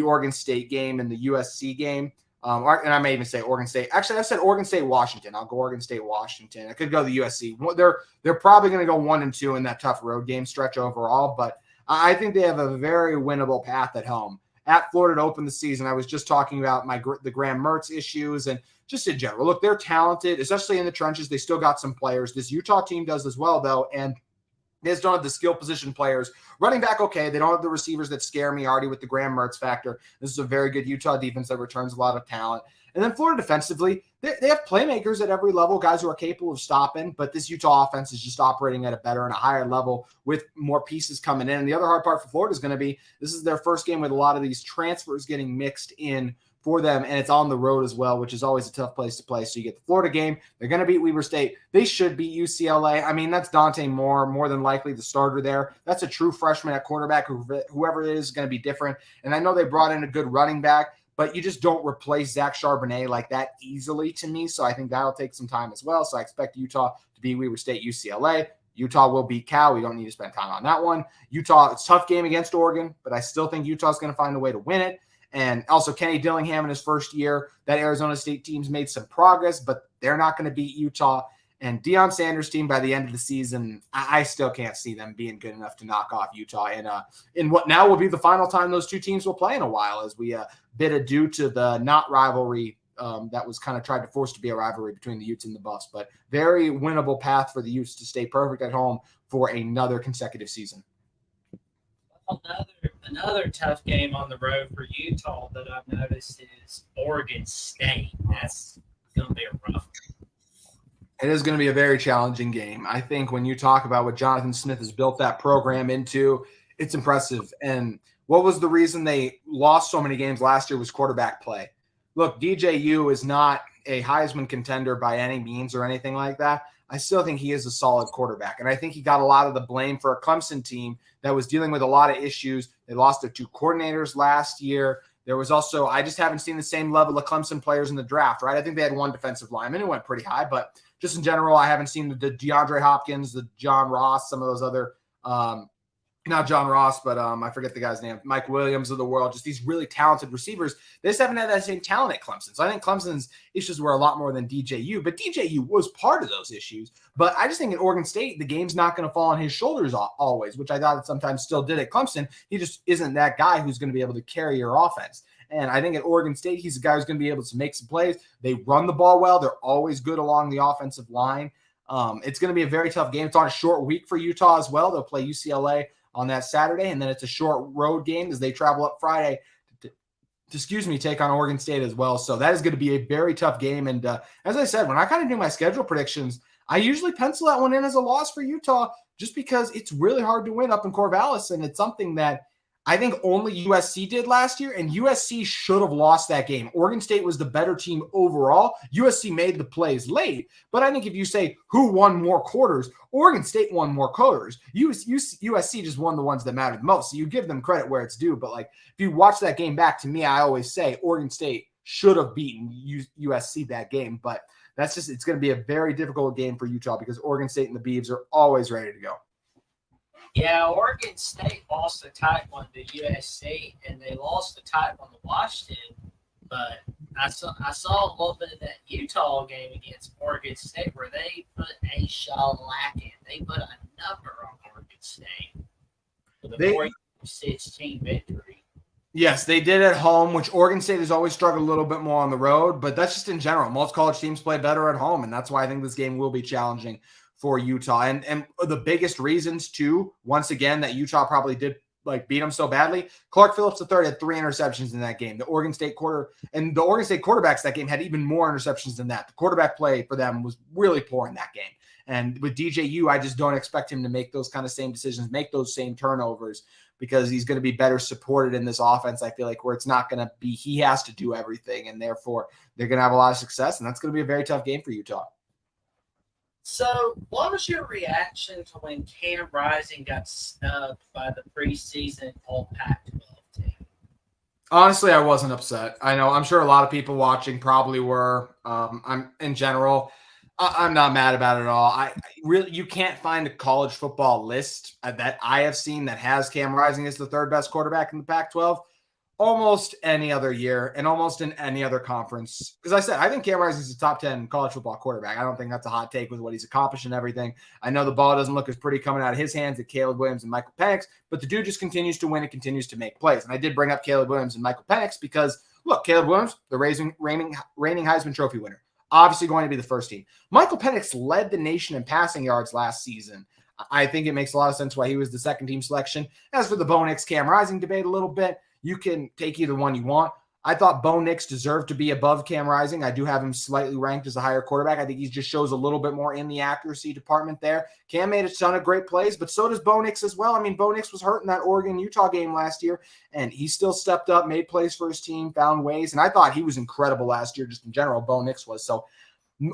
Oregon State game and the USC game. And I may even say Oregon State. Actually, I said Oregon State, Washington. I'll go Oregon State, Washington. I could go the USC. They're probably going to go 1-2 in that tough road game stretch overall, but I think they have a very winnable path at home. At Florida to open the season, I was just talking about the Graham Mertz issues and just in general. Look, they're talented, especially in the trenches. They still got some players. This Utah team does as well, though, and they just don't have the skill position players. Running back, okay. They don't have the receivers that scare me already with the Graham Mertz factor. This is a very good Utah defense that returns a lot of talent. And then Florida defensively, they have playmakers at every level, guys who are capable of stopping, but this Utah offense is just operating at a better and a higher level with more pieces coming in. And the other hard part for Florida is going to be this is their first game with a lot of these transfers getting mixed in for them, and it's on the road as well, which is always a tough place to play. So you get the Florida game. They're going to beat Weber State. They should beat UCLA. I mean, that's Dante Moore, more than likely the starter there. That's a true freshman at quarterback. Whoever it is going to be different. And I know they brought in a good running back, but you just don't replace Zach Charbonnet like that easily to me. So I think that'll take some time as well. So I expect Utah to beat Weber State, UCLA. Utah will beat Cal. We don't need to spend time on that one. Utah, it's a tough game against Oregon, but I still think Utah's going to find a way to win it. And also Kenny Dillingham in his first year, that Arizona State team's made some progress, but they're not going to beat Utah. And Deion Sanders' team by the end of the season, I still can't see them being good enough to knock off Utah in what now will be the final time those two teams will play in a while as we bid adieu to the not rivalry that was kind of tried to force to be a rivalry between the Utes and the Buffs. But very winnable path for the Utes to stay perfect at home for another consecutive season. Another tough game on the road for Utah that I've noticed is Oregon State. That's going to be a rough game. It is going to be a very challenging game. I think when you talk about what Jonathan Smith has built that program into, it's impressive. And what was the reason they lost so many games last year was quarterback play. Look, DJU is not a Heisman contender by any means or anything like that. I still think he is a solid quarterback. And I think he got a lot of the blame for a Clemson team that was dealing with a lot of issues. They lost their 2 coordinators last year. There was also, I just haven't seen the same level of Clemson players in the draft, right? I think they had 1 defensive lineman who went pretty high, but just in general, I haven't seen the DeAndre Hopkins, the John Ross, some of those other, not John Ross, but I forget the guy's name, Mike Williams of the world, just these really talented receivers. They just haven't had that same talent at Clemson. So I think Clemson's issues were a lot more than DJU, but DJU was part of those issues. But I just think at Oregon State, the game's not going to fall on his shoulders always, which I thought it sometimes still did at Clemson. He just isn't that guy who's going to be able to carry your offense. And I think at Oregon State, he's a guy who's going to be able to make some plays. They run the ball well. They're always good along the offensive line. It's going to be a very tough game. It's on a short week for Utah as well. They'll play UCLA on that Saturday, and then it's a short road game as they travel up Friday to take on Oregon State as well. So that is going to be a very tough game. And as I said, when I kind of do my schedule predictions, I usually pencil that one in as a loss for Utah just because it's really hard to win up in Corvallis, and it's something that I think only USC did last year, and USC should have lost that game. Oregon State was the better team overall. USC made the plays late, but I think if you say who won more quarters, Oregon State won more quarters. USC just won the ones that mattered most, so you give them credit where it's due. But like if you watch that game back, to me, I always say Oregon State should have beaten USC that game, but it's going to be a very difficult game for Utah because Oregon State and the Beavs are always ready to go. Yeah, Oregon State lost the tight one to USC, and they lost the tight one to Washington. But I saw a little bit of that Utah game against Oregon State where they put a shellacking. They put a number on Oregon State with a 46-16 victory. Yes, they did at home, which Oregon State has always struggled a little bit more on the road, but that's just in general. Most college teams play better at home, and that's why I think this game will be challenging for Utah. And the biggest reasons too, once again, that Utah probably did beat them so badly. Clark Phillips III had 3 interceptions in that game. The Oregon State quarterbacks that game had even more interceptions than that. The quarterback play for them was really poor in that game. And with DJU, I just don't expect him to make those kind of same decisions, make those same turnovers, because he's going to be better supported in this offense. I feel like where it's not going to be, he has to do everything, and therefore they're going to have a lot of success, and that's going to be a very tough game for Utah. So, what was your reaction to when Cam Rising got snubbed by the preseason All-Pac-12 team? Honestly, I wasn't upset. I'm sure a lot of people watching probably were. I'm not mad about it at all. You can't find a college football list that I have seen that has Cam Rising as the 3rd best quarterback in the Pac-12. Almost any other year and almost in any other conference. Because I said, I think Cam Rising is a top 10 college football quarterback. I don't think that's a hot take with what he's accomplished and everything. I know the ball doesn't look as pretty coming out of his hands at Caleb Williams and Michael Penix, but the dude just continues to win and continues to make plays. And I did bring up Caleb Williams and Michael Penix because, look, Caleb Williams, the reigning Heisman Trophy winner, obviously going to be the first team. Michael Penix led the nation in passing yards last season. I think it makes a lot of sense why he was the 2nd team selection. As for the Bo Nix Cam Rising debate a little bit, you can take either one you want. I thought Bo Nix deserved to be above Cam Rising. I do have him slightly ranked as a higher quarterback. I think he just shows a little bit more in the accuracy department there. Cam made a ton of great plays, but so does Bo Nix as well. I mean, Bo Nix was hurt in that Oregon-Utah game last year, and he still stepped up, made plays for his team, found ways, and I thought he was incredible last year just in general. Bo Nix was. So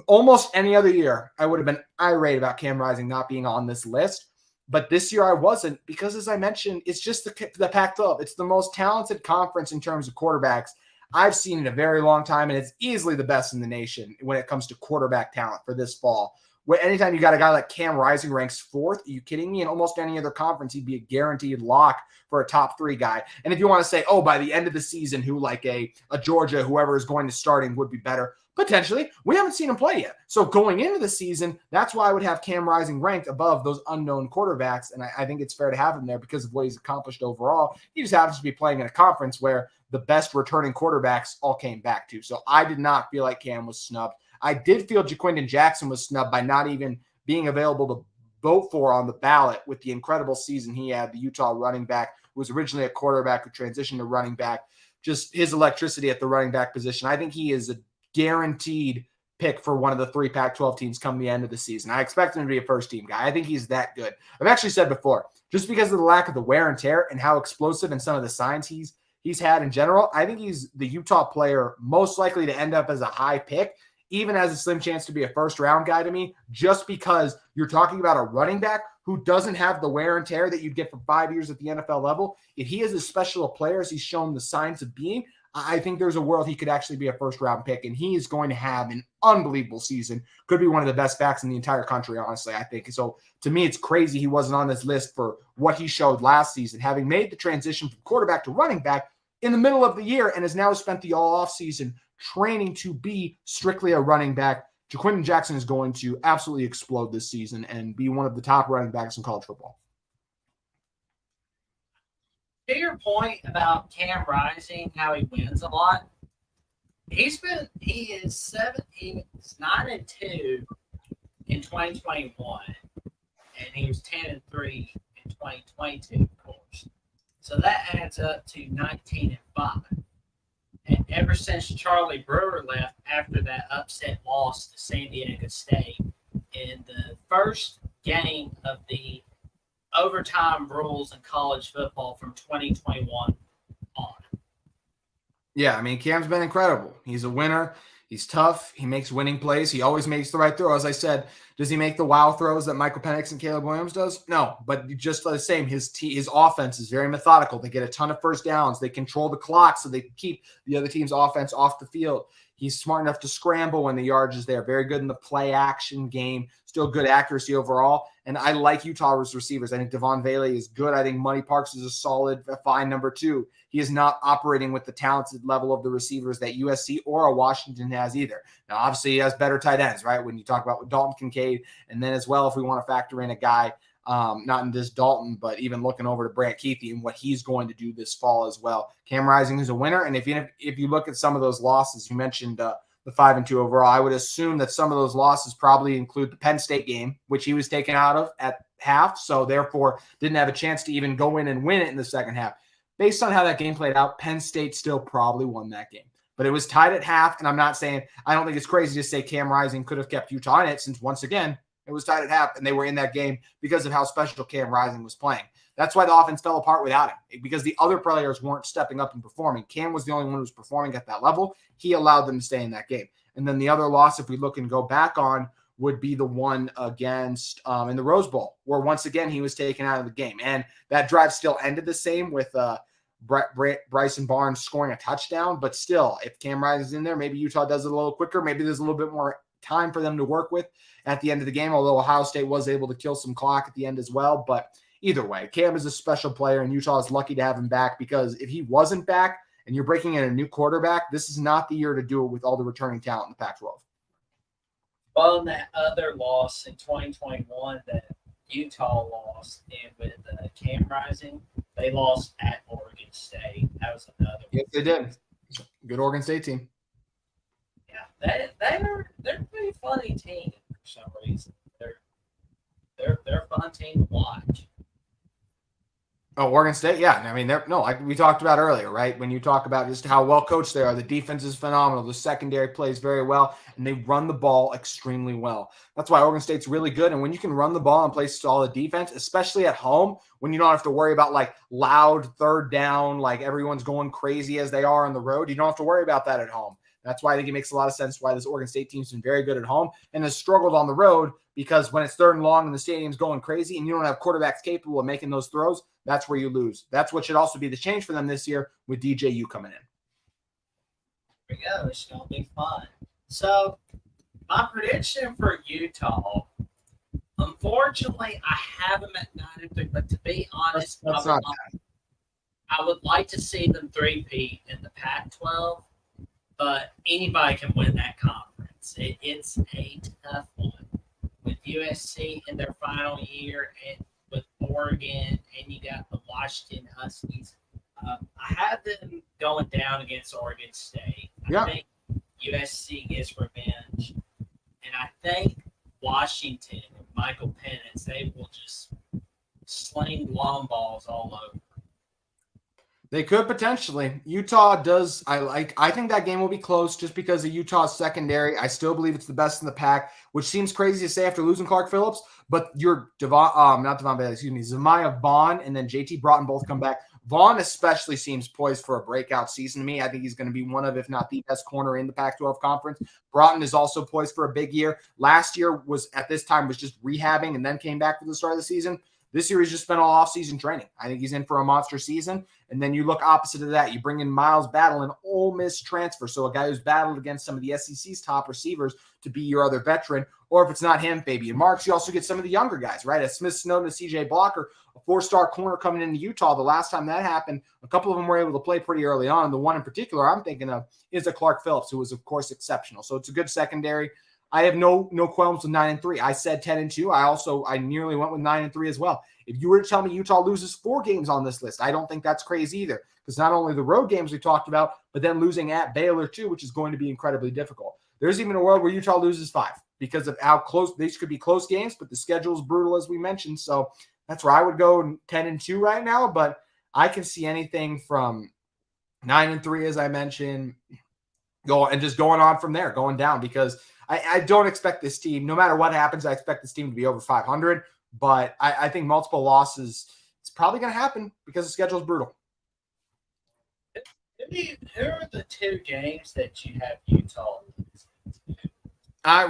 almost any other year, I would have been irate about Cam Rising not being on this list. But this year I wasn't because, as I mentioned, it's just the Pac-12. It's the most talented conference in terms of quarterbacks I've seen in a very long time, and it's easily the best in the nation when it comes to quarterback talent for this fall. Anytime you got a guy like Cam Rising ranks 4th, are you kidding me? In almost any other conference, he'd be a guaranteed lock for a top 3 guy. And if you want to say, oh, by the end of the season, who like a Georgia, whoever is going to starting would be better, potentially. We haven't seen him play yet. So going into the season, that's why I would have Cam Rising ranked above those unknown quarterbacks. And I think it's fair to have him there because of what he's accomplished overall. He just happens to be playing in a conference where the best returning quarterbacks all came back to. So I did not feel like Cam was snubbed. I did feel Jaquindon Jackson was snubbed by not even being available to vote for on the ballot with the incredible season he had. The Utah running back who was originally a quarterback who transitioned to running back. Just his electricity at the running back position. I think he is a guaranteed pick for one of the 3 Pac-12 teams come the end of the season. I expect him to be a first-team guy. I think he's that good. I've actually said before, just because of the lack of the wear and tear and how explosive and some of the signs he's had in general, I think he's the Utah player most likely to end up as a high pick, even has a slim chance to be a first-round guy to me, just because you're talking about a running back who doesn't have the wear and tear that you'd get for 5 years at the NFL level. If he is as special a player as he's shown the signs of being, I think there's a world he could actually be a first-round pick, and he is going to have an unbelievable season. Could be one of the best backs in the entire country, honestly, I think. So, to me, it's crazy he wasn't on this list for what he showed last season, having made the transition from quarterback to running back in the middle of the year and has now spent the all-off season training to be strictly a running back. Jaquindon Jackson is going to absolutely explode this season and be one of the top running backs in college football. To your point about Cam Rising, how he wins a lot, he is 9-2 in 2021, and he was 10-3 in 2022, of course. So that adds up to 19-5. And ever since Charlie Brewer left after that upset loss to San Diego State in the first game of the overtime rules in college football from 2021 on. Yeah, I mean, Cam's been incredible. He's a winner. He's tough. He makes winning plays. He always makes the right throw. As I said, does he make the wow throws that Michael Penix and Caleb Williams does? No, but just the same, his offense is very methodical. They get a ton of first downs. They control the clock so they can keep the other team's offense off the field. He's smart enough to scramble when the yardage is there. Very good in the play action game. Still good accuracy overall. And I like Utah's receivers. I think Devon Vele is good. I think Money Parks is a solid, fine number 2. He is not operating with the talented level of the receivers that USC or a Washington has either. Now, obviously, he has better tight ends, right? When you talk about Dalton Kincaid, and then as well, if we want to factor in a guy, not in this Dalton, but even looking over to Brant Keithy and what he's going to do this fall as well. Cam Rising is a winner. And if you look at some of those losses, you mentioned the 5-2 overall, I would assume that some of those losses probably include the Penn State game, which he was taken out of at half. So therefore didn't have a chance to even go in and win it in the second half. Based on how that game played out, Penn State still probably won that game. But it was tied at half. And I'm not saying, I don't think it's crazy to say Cam Rising could have kept Utah in it, since once again, it was tied at half, and they were in that game because of how special Cam Rising was playing. That's why the offense fell apart without him, because the other players weren't stepping up and performing. Cam was the only one who was performing at that level. He allowed them to stay in that game. And then the other loss, if we look and go back on, would be the one against in the Rose Bowl, where once again he was taken out of the game. And that drive still ended the same with Bryson Barnes scoring a touchdown. But still, if Cam Rising's in there, maybe Utah does it a little quicker. Maybe there's a little bit more time for them to work with at the end of the game, although Ohio State was able to kill some clock at the end as well. But either way, Cam is a special player, and Utah is lucky to have him back, because if he wasn't back and you're breaking in a new quarterback, this is not the year to do it with all the returning talent in the Pac-12. Well, in that other loss in 2021 that Utah lost, and with Cam Rising, they lost at Oregon State. That was another one. Yes, they did. Good Oregon State team. Yeah, they're a pretty funny team for some reason. They're a fun team to watch. Oh, Oregon State, yeah. I mean, like we talked about earlier, right? When you talk about just how well coached they are, the defense is phenomenal. The secondary plays very well, and they run the ball extremely well. That's why Oregon State's really good. And when you can run the ball and play solid defense, especially at home, when you don't have to worry about like loud third down, like everyone's going crazy as they are on the road, you don't have to worry about that at home. That's why I think it makes a lot of sense why this Oregon State team's been very good at home and has struggled on the road, because when it's third and long and the stadium's going crazy and you don't have quarterbacks capable of making those throws, that's where you lose. That's what should also be the change for them this year with DJU coming in. Here we go. It's going to be fun. So, my prediction for Utah, unfortunately, I have them at 9-3, but to be honest, I would like to see them three-peat in the Pac-12. But anybody can win that conference. It's a tough one. With USC in their final year, and with Oregon, and you got the Washington Huskies. I have them going down against Oregon State. I think USC gets revenge. And I think Washington and Michael Penix, they will just sling long balls all over. They could potentially. Utah does. I think that game will be close just because of Utah's secondary. I still believe it's the best in the pack, which seems crazy to say after losing Clark Phillips. But you're not Devon Bailey, excuse me, Zemiah Vaughn and then JT Broughton both come back. Vaughn especially seems poised for a breakout season to me. I think he's going to be one of, if not the best corner in the Pac-12 conference. Broughton is also poised for a big year. Last year was at this time was just rehabbing and then came back for the start of the season. This year he's just spent all offseason training. I think he's in for a monster season. And then you look opposite of that. You bring in Miles Battle, an Ole Miss transfer. So a guy who's battled against some of the SEC's top receivers to be your other veteran. Or if it's not him, Fabian Marks, you also get some of the younger guys, right? A Smith Snowden, a CJ Blocker, a 4-star corner coming into Utah. The last time that happened, a couple of them were able to play pretty early on. The one in particular I'm thinking of is a Clark Phillips, who was, of course, exceptional. So it's a good secondary. I have no qualms with 9-3. I said 10-2. I nearly went with 9-3 as well. If you were to tell me Utah loses 4 games on this list, I don't think that's crazy either. Because not only the road games we talked about, but then losing at Baylor too, which is going to be incredibly difficult. There's even a world where Utah loses 5 because of how close these could be close games, but the schedule is brutal as we mentioned. So that's where I would go 10-2 right now. But I can see anything from 9-3, as I mentioned, going on from there, going down, because I don't expect this team, no matter what happens, I expect this team to be over 500. But I think multiple losses, it's probably going to happen because the schedule is brutal. Who are the 2 games that you have Utah losing?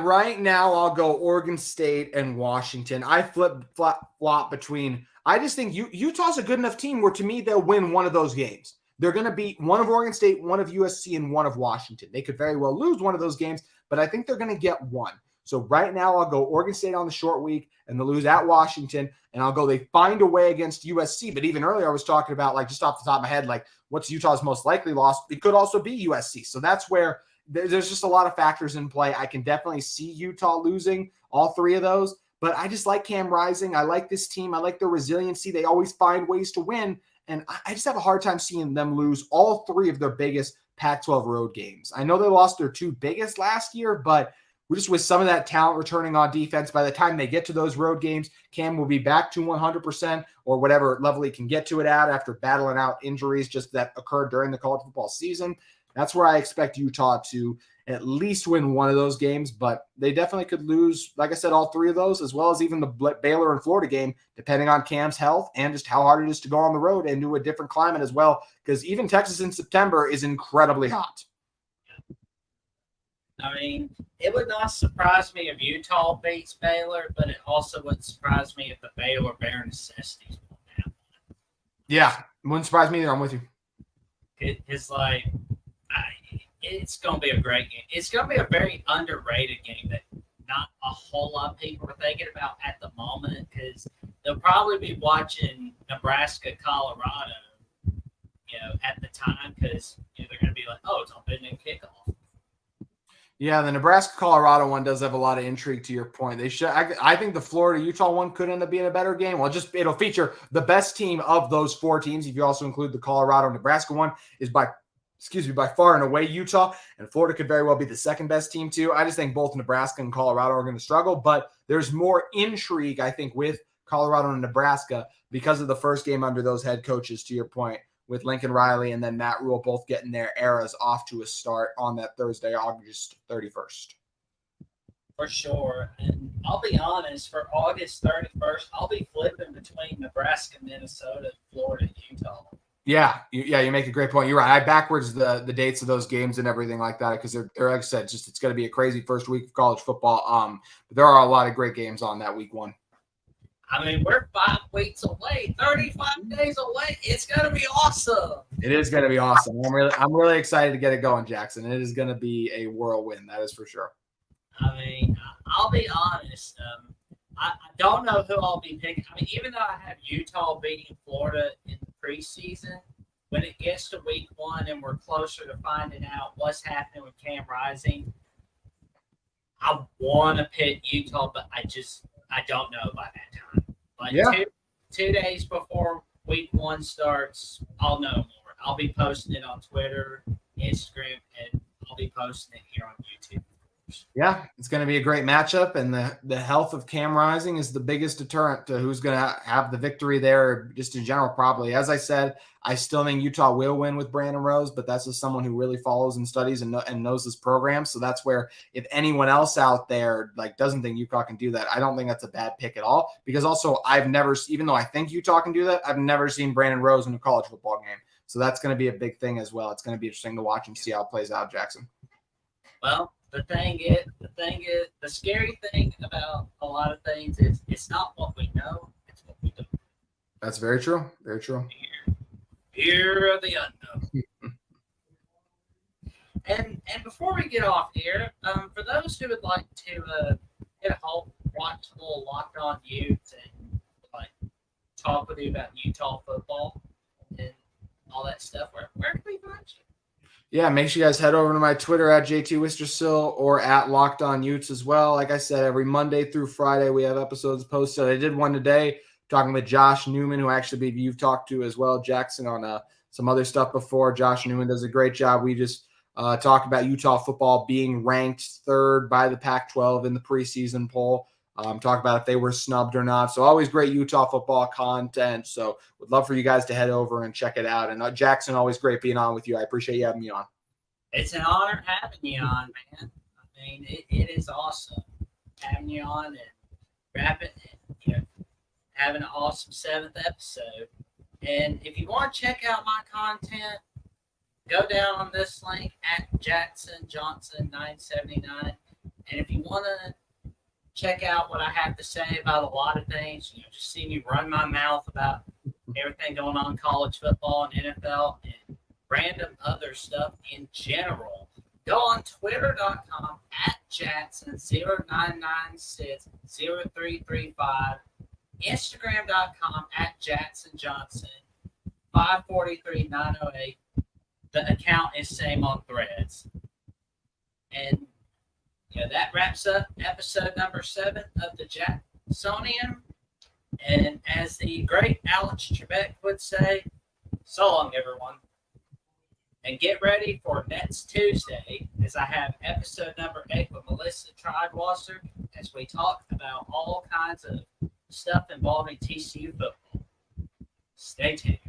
Right now, I'll go Oregon State and Washington. I flop between. I just think Utah's a good enough team where, to me, they'll win one of those games. They're going to beat one of Oregon State, one of USC, and one of Washington. They could very well lose one of those games, but I think they're going to get one. So right now, I'll go Oregon State on the short week, and they'll lose at Washington, and I'll go they find a way against USC. But even earlier, I was talking about, like, just off the top of my head, like, what's Utah's most likely loss? It could also be USC. So that's where there's just a lot of factors in play. I can definitely see Utah losing all 3 of those, but I just like Cam Rising. I like this team. I like their resiliency. They always find ways to win, and I just have a hard time seeing them lose all 3 of their biggest Pac-12 road games. I know they lost their 2 biggest last year, but we're just with some of that talent returning on defense. By the time they get to those road games, Cam will be back to 100% or whatever level he can get to it at after battling out injuries just that occurred during the college football season. That's where I expect Utah to at least win one of those games, but they definitely could lose, like I said, all 3 of those, as well as even the Baylor and Florida game, depending on Cam's health and just how hard it is to go on the road and do a different climate as well, because even Texas in September is incredibly hot. I mean, it would not surprise me if Utah beats Baylor, but it also wouldn't surprise me if the Baylor bare necessities won that. Yeah, wouldn't surprise me either. I'm with you. It's like, it's going to be a great game. It's going to be a very underrated game that not a whole lot of people are thinking about at the moment, because they'll probably be watching Nebraska, Colorado, at the time, because they're going to be like, oh, it's on midnight kickoff. Yeah, the Nebraska-Colorado one does have a lot of intrigue, to your point. They should. I think the Florida-Utah one could end up being a better game. Well, it'll feature the best team of those 4 teams. If you also include the Colorado-Nebraska one, is by far and away Utah, and Florida could very well be the second best team too. I just think both Nebraska and Colorado are going to struggle, but there's more intrigue, I think, with Colorado and Nebraska because of the first game under those head coaches, to your point, with Lincoln Riley and then Matt Rule both getting their eras off to a start on that Thursday, August 31st. For sure. And I'll be honest, for August 31st, I'll be flipping between Nebraska, Minnesota, Florida, Utah. Yeah, you make a great point. You're right. I backwards the dates of those games and everything like that because they're like I said, it's going to be a crazy first week of college football. But there are a lot of great games on that week 1. I mean, we're 5 weeks away, 35 days away. It's going to be awesome. It is going to be awesome. I'm really excited to get it going, Jackson. It is going to be a whirlwind. That is for sure. I mean, I'll be honest. I don't know who I'll be picking. I mean, even though I have Utah beating Florida in the preseason, when it gets to week 1 and we're closer to finding out what's happening with Cam Rising, I want to pick Utah, but I don't know by that time. But yeah. two days before week 1 starts, I'll know more. I'll be posting it on Twitter, Instagram, and I'll be posting it here on YouTube. Yeah, it's going to be a great matchup, and the health of Cam Rising is the biggest deterrent to who's going to have the victory there, just in general, probably. As I said, I still think Utah will win with Brandon Rose, but that's just someone who really follows and studies and knows this program. So that's where, if anyone else out there doesn't think Utah can do that, I don't think that's a bad pick at all. Because also, I've never, even though I think Utah can do that, I've never seen Brandon Rose in a college football game. So that's going to be a big thing as well. It's going to be interesting to watch and see how it plays out, Jackson. Well, the thing is, the scary thing about a lot of things is it's not what we know, it's what we don't. That's very true. Very true. Fear of the unknown. And before we get off here, for those who would like to get a hold, watch a little Locked On Utes and talk with you about Utah football and all that stuff, where can we find you? Yeah, make sure you guys head over to my Twitter at JT Wistrcill or at Locked On Utes as well. Like I said, every Monday through Friday we have episodes posted. I did one today talking with Josh Newman, who actually you've talked to as well, Jackson, on some other stuff before. Josh Newman does a great job. We just talk about Utah football being ranked third by the Pac-12 in the preseason poll. Talk about if they were snubbed or not. So always great Utah football content. So would love for you guys to head over and check it out. And Jackson, always great being on with you. I appreciate you having me on. It's an honor having you on, man. I mean, it is awesome having you on and wrapping, having an awesome 7th episode. And if you want to check out my content, go down on this link at Jackson Johnson 979. And if you want to check out what I have to say about a lot of things, just see me run my mouth about everything going on in college football and NFL and random other stuff in general. Go on twitter.com at Jackson09960335, Instagram.com at Jackson Johnson 543908. The account is same on Threads. And that wraps up episode number 7 of the Jacksonian. And as the great Alex Trebek would say, so long, everyone. And get ready for next Tuesday, as I have episode number 8 with Melissa Tridewasser, as we talk about all kinds of stuff involving TCU football. Stay tuned.